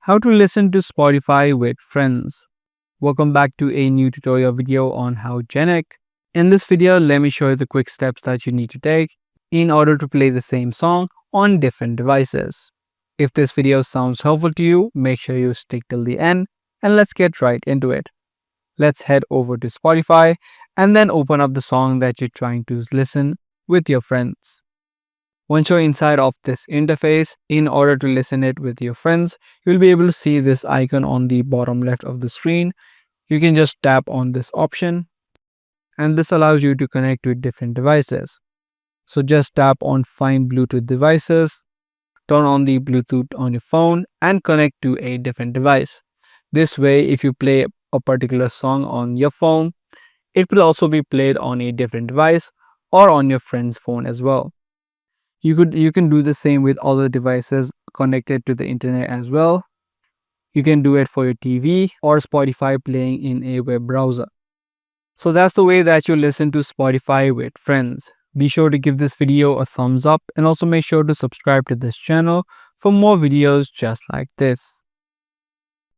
How to listen to Spotify with friends. Welcome back to a new tutorial video on how Genic. In this video, let me show you the quick steps that you need to take in order to play the same song on different devices. If this video sounds helpful to you, make sure you stick till the end and let's get right into it. Let's head over to Spotify and then open up the song that you're trying to listen with your friends. Once you're inside of this interface, in order to listen it with your friends, you'll be able to see this icon on the bottom left of the screen. You can just tap on this option and this allows you to connect with different devices. So just tap on Find Bluetooth devices, turn on the Bluetooth on your phone and connect to a different device. This way, if you play a particular song on your phone, it will also be played on a different device or on your friend's phone as well. You can do the same with other devices connected to the internet as well. You can do it for your TV or Spotify playing in a web browser. So that's the way that you listen to Spotify with friends. Be sure to give this video a thumbs up and also make sure to subscribe to this channel for more videos just like this.